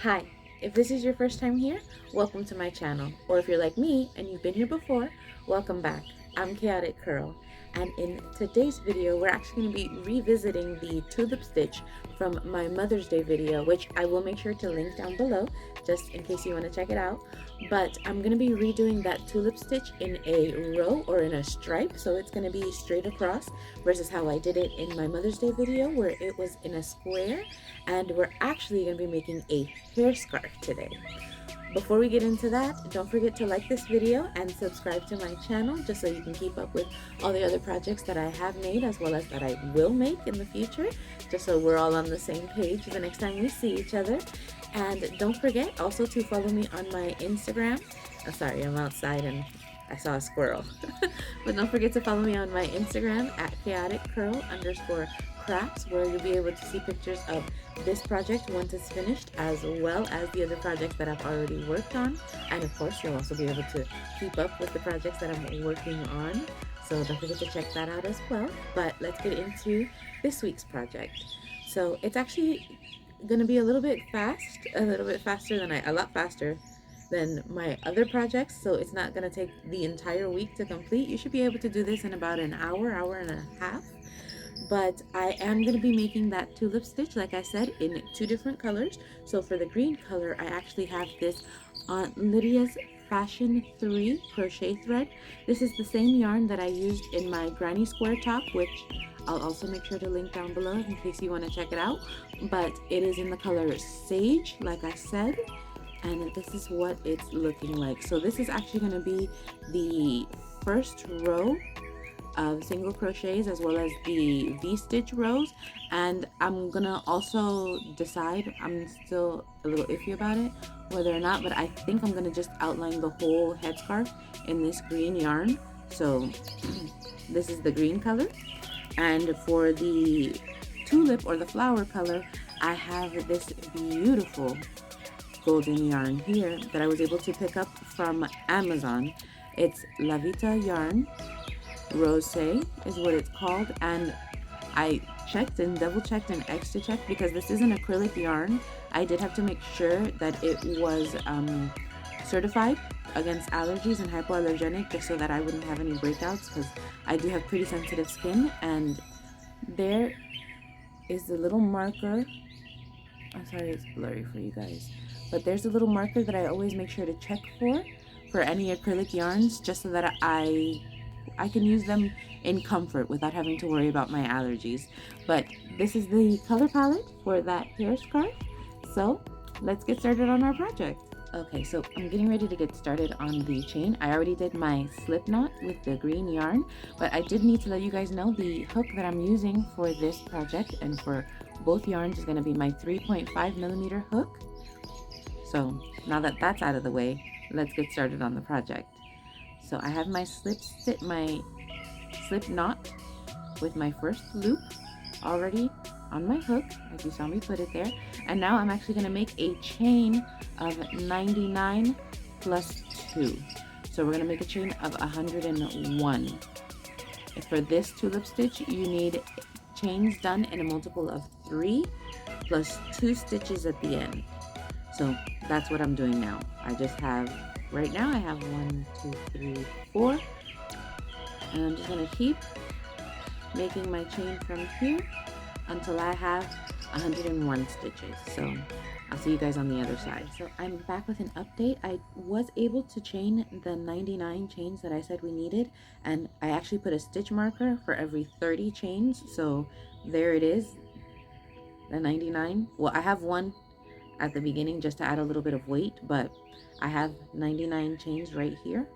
Hi, if this is your first time here, welcome to my channel. Or if you're like me and you've been here before, welcome back. I'm Chaotic Curl, and in today's video, we're actually going to be revisiting the tulip stitch from my Mother's Day video, which I will make sure to link down below, just in case you want to check it out. But I'm going to be redoing that tulip stitch in a row or in a stripe, so it's going to be straight across versus how I did it in my Mother's Day video where it was in a square. And we're actually going to be making a hair scarf today. Before we get into that, don't forget to like this video and subscribe to my channel just so you can keep up with all the other projects that I have made as well as that I will make in the future, just so we're all on the same page the next time we see each other. And don't forget also to follow me on my Instagram. Oh, sorry, I'm outside and I saw a squirrel. But don't forget to follow me on my Instagram at chaoticcurl_crafts, where you'll be able to see pictures of this project once it's finished, as well as the other projects that I've already worked on. And of course, you'll also be able to keep up with the projects that I'm working on. So don't forget to check that out as well. But let's get into this week's project. So it's actually going to be a little bit faster than a lot faster than my other projects, so it's not going to take the entire week to complete. You should be able to do this in about an hour and a half. But I am going to be making that tulip stitch, like I said, in two different colors. So for the green color, I actually have this on Lydia's Fashion 3 crochet thread. This is the same yarn that I used in my granny square top, which I'll also make sure to link down below in case you want to check it out. But it is in the color Sage, like I said. And this is what it's looking like. So this is actually going to be the first row of single crochets as well as the V-stitch rows, and I'm gonna also decide, I'm still a little iffy about it whether or not, but I think I'm gonna just outline the whole headscarf in this green yarn. So this is the green color, and for the tulip or the flower color, I have this beautiful golden yarn here that I was able to pick up from Amazon. It's LaVita yarn. Rose is what it's called, and I checked and double checked and extra checked because this is an acrylic yarn. I did have to make sure that it was certified against allergies and hypoallergenic, just so that I wouldn't have any breakouts, because I do have pretty sensitive skin. And there is the little marker. I'm sorry it's blurry for you guys, but there's a little marker that I always make sure to check for any acrylic yarns, just so that I can use them in comfort without having to worry about my allergies. But this is the color palette for that hair scarf. So let's get started on our project. Okay, so I'm getting ready to get started on the chain. I already did my slip knot with the green yarn, but I did need to let you guys know the hook that I'm using for this project and for both yarns is going to be my 3.5mm hook. So now that that's out of the way, let's get started on the project. So I have my slip knot with my first loop already on my hook, as you saw me put it there. And now I'm actually going to make a chain of 99 plus 2. So we're going to make a chain of 101. For this tulip stitch, you need chains done in a multiple of 3 plus 2 stitches at the end. So that's what I'm doing now. I just have, right now I have 1, 2, 3, 4. And I'm just going to keep making my chain from here until I have 101 stitches. So I'll see you guys on the other side. So I'm back with an update. I was able to chain the 99 chains that I said we needed, and I actually put a stitch marker for every 30 chains. So there it is, the 99. Well, I have one at the beginning just to add a little bit of weight, but I have 99 chains right here,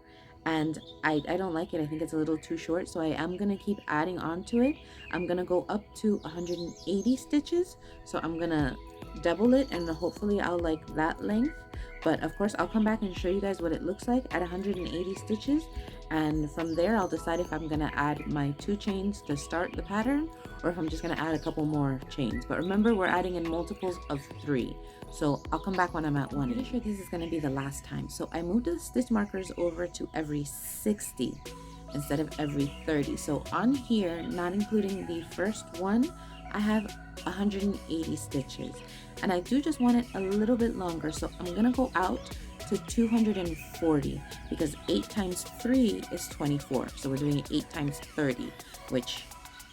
and I don't like it. I think it's a little too short, so I am gonna keep adding on to it. I'm gonna go up to 180 stitches, so I'm gonna double it, and hopefully I'll like that length. But of course I'll come back and show you guys what it looks like at 180 stitches, and from there I'll decide if I'm gonna add my 2 chains to start the pattern or if I'm just gonna add a couple more chains. But remember, we're adding in multiples of 3, so I'll come back when I'm at 1. I'm pretty sure this is gonna be the last time, so I moved the stitch markers over to every 60 instead of every 30. So on here, not including the first one, I have 180 stitches, and I do just want it a little bit longer, so I'm gonna go out to 240 because 8 times 3 is 24. So we're doing 8 times 30, which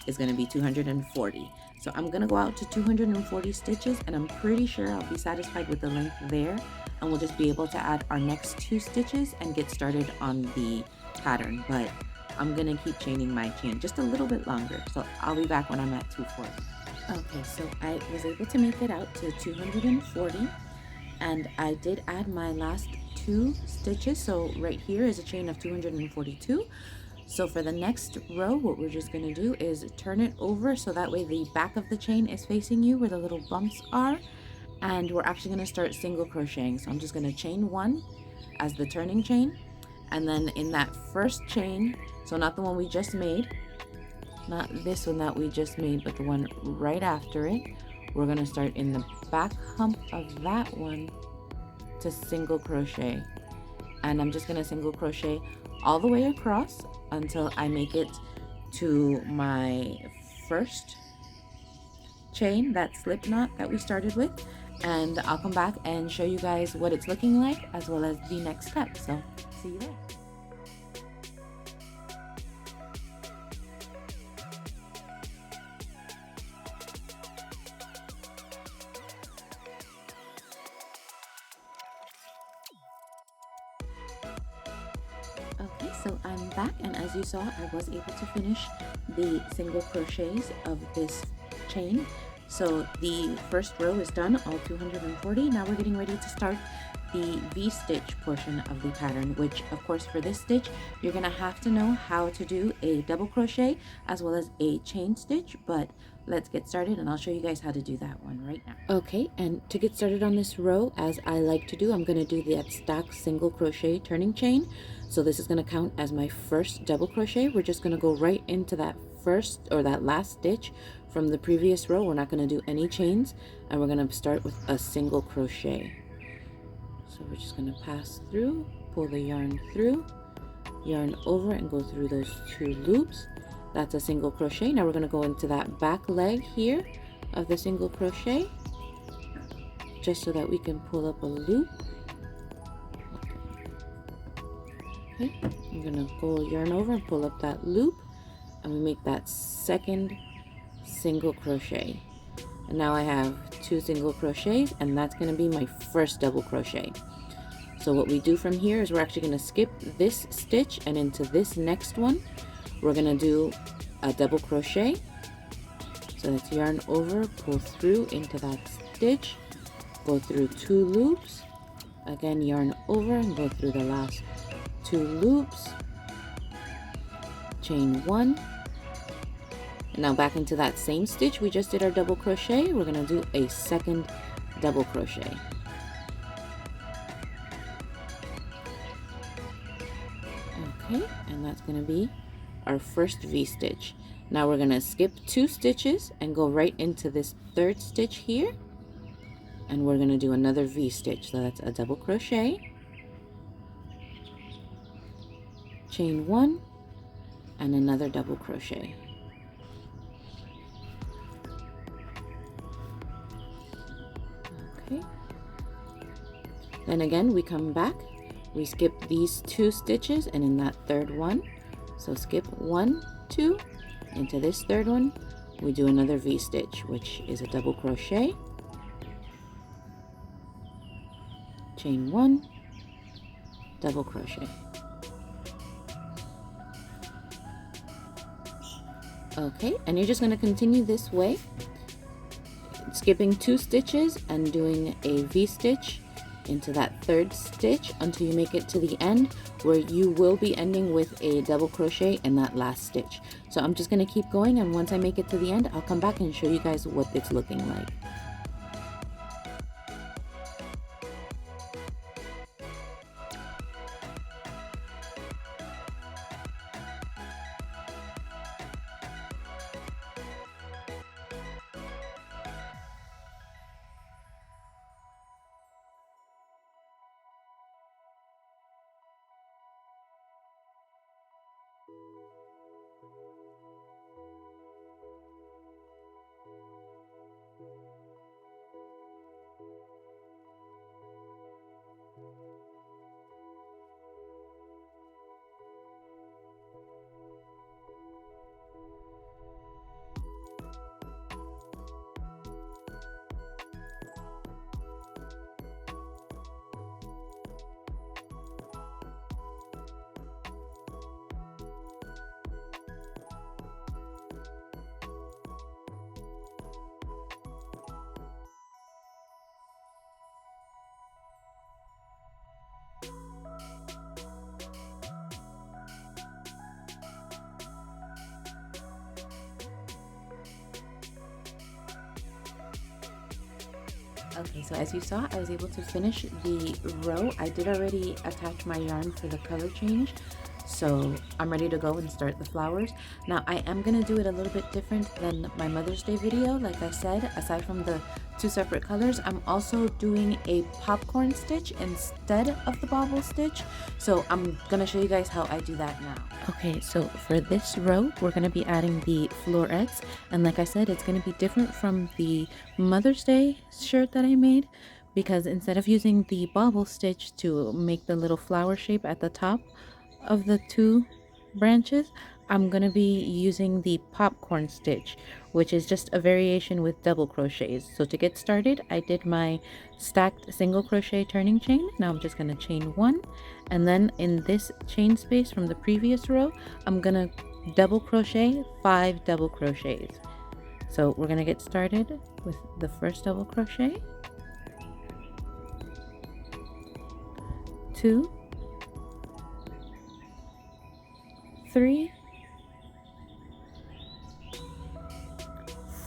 is going to be 240. So I'm going to go out to 240 stitches, and I'm pretty sure I'll be satisfied with the length there, and we'll just be able to add our next 2 stitches and get started on the pattern. But I'm going to keep chaining my chain just a little bit longer, so I'll be back when I'm at 240. Okay, so I was able to make it out to 240, and I did add my last 2 stitches. So right here is a chain of 242. So for the next row, what we're just going to do is turn it over so that way the back of the chain is facing you where the little bumps are, and we're actually going to start single crocheting. So I'm just going to chain 1 as the turning chain, and then in that first chain, so not the one we just made, not this one that we just made, but the one right after it, we're going to start in the back hump of that one to single crochet. And I'm just going to single crochet all the way across until I make it to my first chain, that slip knot that we started with, and I'll come back and show you guys what it's looking like as well as the next step. So see you there. Okay, so I'm back, and as you saw, I was able to finish the single crochets of this chain. So the first row is done, all 240. Now we're getting ready to start the V-stitch portion of the pattern, which of course for this stitch you're gonna have to know how to do a double crochet as well as a chain stitch, but let's get started and I'll show you guys how to do that one right now. Okay, and to get started on this row, as I like to do, I'm going to do that stack single crochet turning chain. So this is going to count as my first double crochet. We're just going to go right into that first or that last stitch from the previous row. We're not going to do any chains, and we're going to start with a single crochet. So we're just going to pass through, pull the yarn through, yarn over, and go through those 2 loops. That's a single crochet. Now we're going to go into that back leg here of the single crochet, just so that we can pull up a loop. Okay, I'm going to go yarn over and pull up that loop, and we make that second single crochet. And now I have 2 single crochets, and that's going to be my first double crochet. So what we do from here is we're actually going to skip this stitch, and into this next one we're going to do a double crochet. So that's yarn over, pull through into that stitch, go through 2 loops, again yarn over and go through the last 2 loops, chain 1, and now back into that same stitch we just did our double crochet. We're going to do a second double crochet. Okay, and that's going to be our first V-stitch. Now we're going to skip 2 stitches and go right into this third stitch here, and we're going to do another V-stitch. So that's a double crochet, chain 1, and another double crochet. Okay, then again we come back, we skip these 2 stitches, and in that third one, so skip 1, 2, into this third one we do another V-stitch, which is a double crochet, chain 1, double crochet. Okay, and you're just going to continue this way, skipping 2 stitches and doing a V-stitch into that third stitch until you make it to the end, where you will be ending with a double crochet in that last stitch. So I'm just going to keep going, and once I make it to the end I'll come back and show you guys what it's looking like. Okay, so as you saw, I was able to finish the row. I did already attach my yarn for the color change, so I'm ready to go and start the flowers. Now I am gonna do it a little bit different than my Mother's Day video. Like I said, aside from the two separate colors, I'm also doing a popcorn stitch instead of the bobble stitch. So I'm gonna show you guys how I do that now. Okay, so for this row, we're gonna be adding the florets, and like I said, it's gonna be different from the Mother's Day shirt that I made, because instead of using the bobble stitch to make the little flower shape at the top of the two branches, I'm gonna be using the popcorn stitch, which is just a variation with double crochets. So to get started, I did my stacked single crochet turning chain. Now I'm just gonna chain one, and then in this chain space from the previous row, I'm gonna double crochet 5 double crochets. So we're gonna get started with the first double crochet, 2, 3,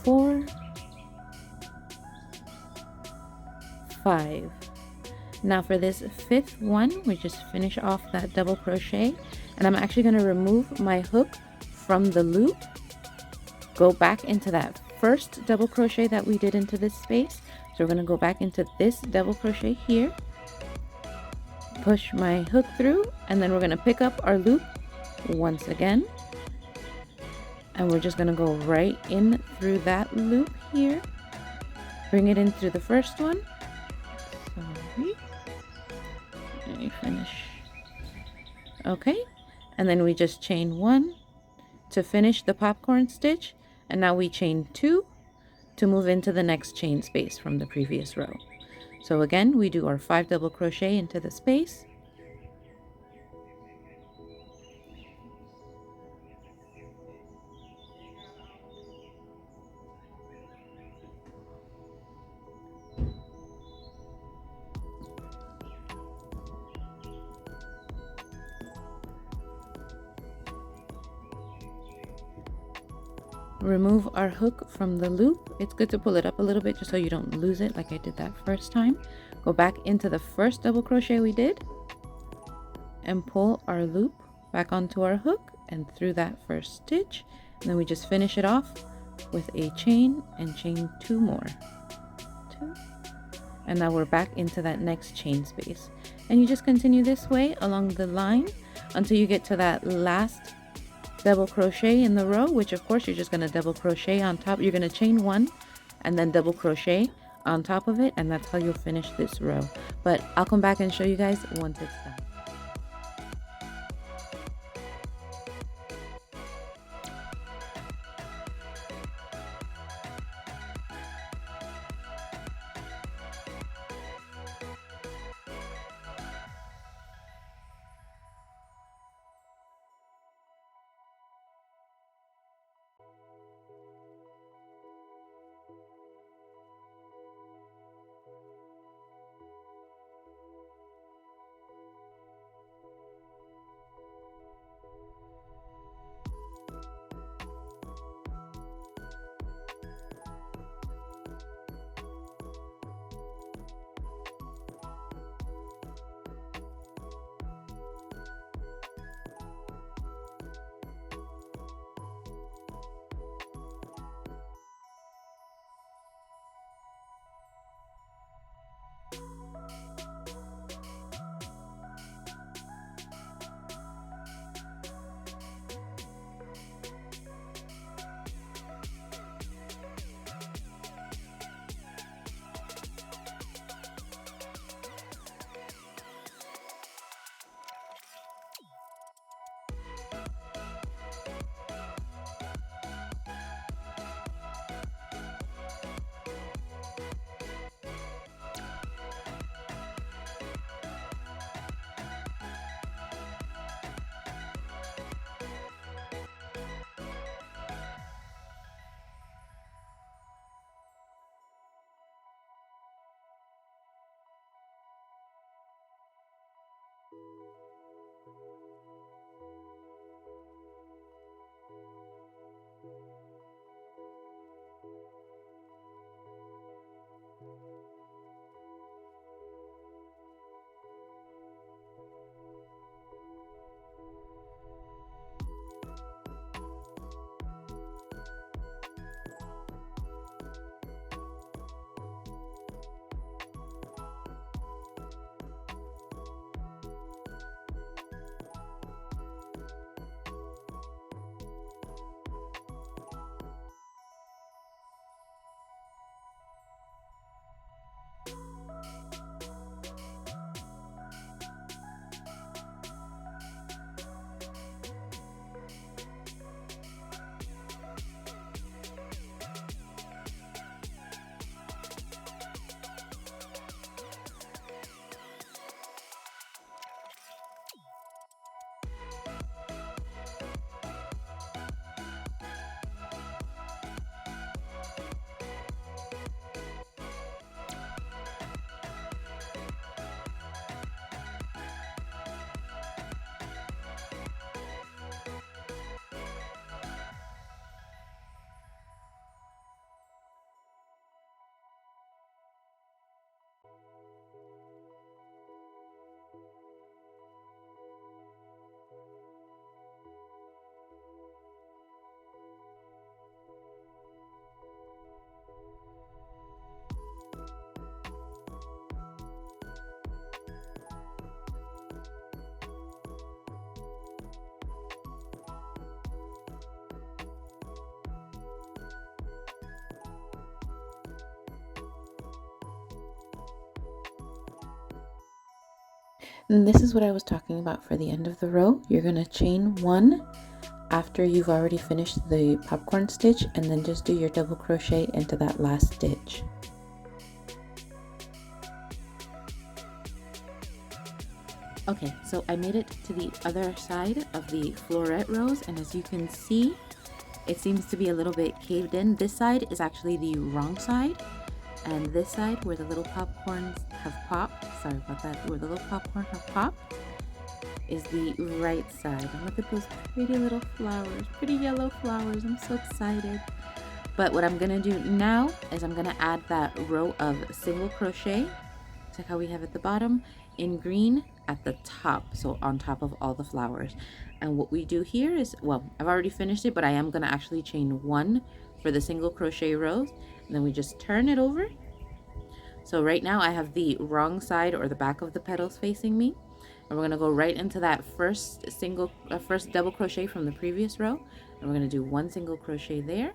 4, 5. Now for this fifth one, we just finish off that double crochet, and I'm actually going to remove my hook from the loop, go back into that first double crochet that we did into this space. So we're going to go back into this double crochet here, push my hook through, and then we're going to pick up our loop once again, and we're just going to go right in through that loop here, bring it in through the first one. Sorry. Let me finish. Okay, and then we just chain 1 to finish the popcorn stitch, and now we chain 2 to move into the next chain space from the previous row. So again, we do our 5 double crochet into the space, remove our hook from the loop. It's good to pull it up a little bit just so you don't lose it like I did that first time. Go back into the first double crochet we did and pull our loop back onto our hook and through that first stitch, and then we just finish it off with a chain and chain 2 more. 2, and now we're back into that next chain space, and you just continue this way along the line until you get to that last double crochet in the row, which of course you're just going to double crochet on top. You're going to chain 1 and then double crochet on top of it, and that's how you'll finish this row. But I'll come back and show you guys once it's done. And this is what I was talking about for the end of the row. You're going to chain 1 after you've already finished the popcorn stitch, and then just do your double crochet into that last stitch. Okay, so I made it to the other side of the floret rows, and as you can see, it seems to be a little bit caved in. This side is actually the wrong side, and this side where the little popcorns have popped, sorry about that, where the little popcorn have popped is the right side. And look at those pretty little flowers, pretty yellow flowers. I'm so excited. But what I'm gonna do now is I'm gonna add that row of single crochet, like how we have at the bottom, in green at the top, so on top of all the flowers. And what we do here is, well, I've already finished it, but I am gonna actually chain 1 for the single crochet rows, and then we just turn it over. So right now I have the wrong side, or the back of the petals, facing me, and we're gonna go right into that first double crochet from the previous row, and we're gonna do 1 single crochet there.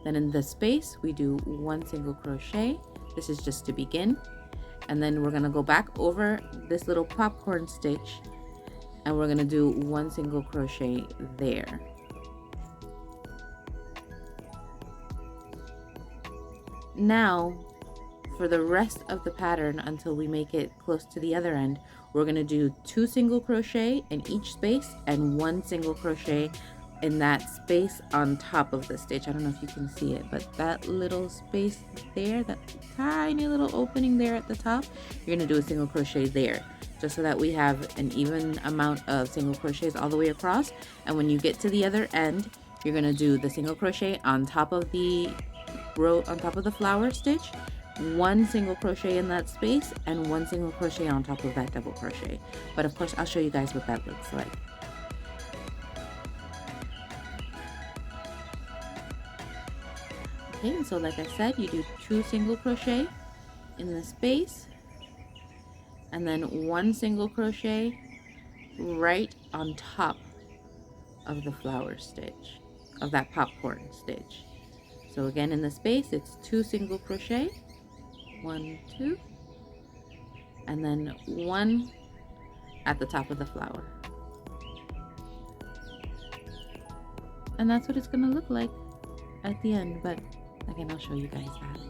Then in the space we do 1 single crochet. This is just to begin. And then we're gonna go back over this little popcorn stitch, and we're gonna do 1 single crochet there. Now for the rest of the pattern, until we make it close to the other end, we're gonna do 2 single crochet in each space and 1 single crochet in that space on top of the stitch. I don't know if you can see it, but that little space there, that tiny little opening there at the top, you're gonna do a single crochet there, just so that we have an even amount of single crochets all the way across. And when you get to the other end, you're gonna do the single crochet on top of the row, on top of the flower stitch, 1 single crochet in that space, and 1 single crochet on top of that double crochet. But of course I'll show you guys what that looks like. Okay, and so like I said, you do 2 single crochet in the space, and then 1 single crochet right on top of the flower stitch, of that popcorn stitch. So again, in the space it's 2 single crochet, 1, 2, and then 1 at the top of the flower. And that's what it's gonna look like at the end, but again, I'll show you guys that.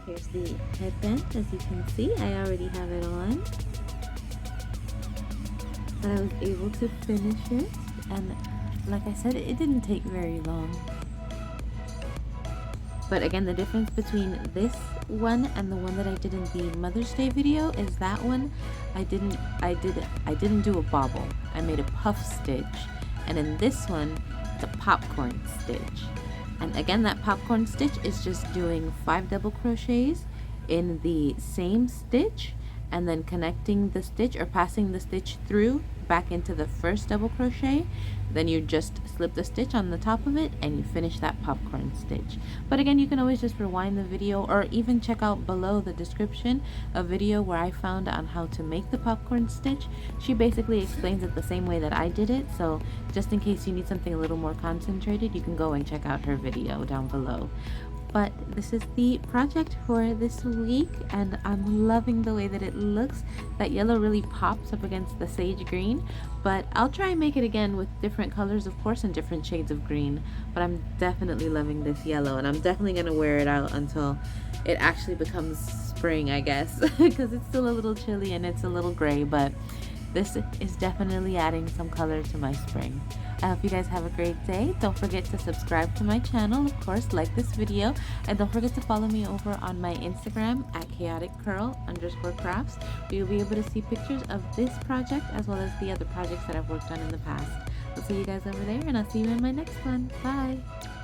Here's the headband. As you can see, I already have it on. But I was able to finish it, and like I said, it didn't take very long. But again, the difference between this one and the one that I did in the Mother's Day video is that one I didn't do a bobble. I made a puff stitch, and in this one it's a popcorn stitch. And again, that popcorn stitch is just doing 5 double crochets in the same stitch and then connecting the stitch or passing the stitch through back into the first double crochet. Then you just slip the stitch on the top of it and you finish that popcorn stitch. But again, you can always just rewind the video or even check out below the description a video where I found on how to make the popcorn stitch. She basically explains it the same way that I did it, so just in case you need something a little more concentrated, you can go and check out her video down below. But this is the project for this week, and I'm loving the way that it looks. That yellow really pops up against the sage green, but I'll try and make it again with different colors, of course, and different shades of green. But I'm definitely loving this yellow, and I'm definitely going to wear it out until it actually becomes spring, I guess, because it's still a little chilly and it's a little gray, but this is definitely adding some color to my spring. I hope you guys have a great day. Don't forget to subscribe to my channel, of course, like this video, and don't forget to follow me over on my Instagram at chaoticcurl_crafts, where you'll be able to see pictures of this project as well as the other projects that I've worked on in the past. I'll see you guys over there, and I'll see you in my next one. Bye!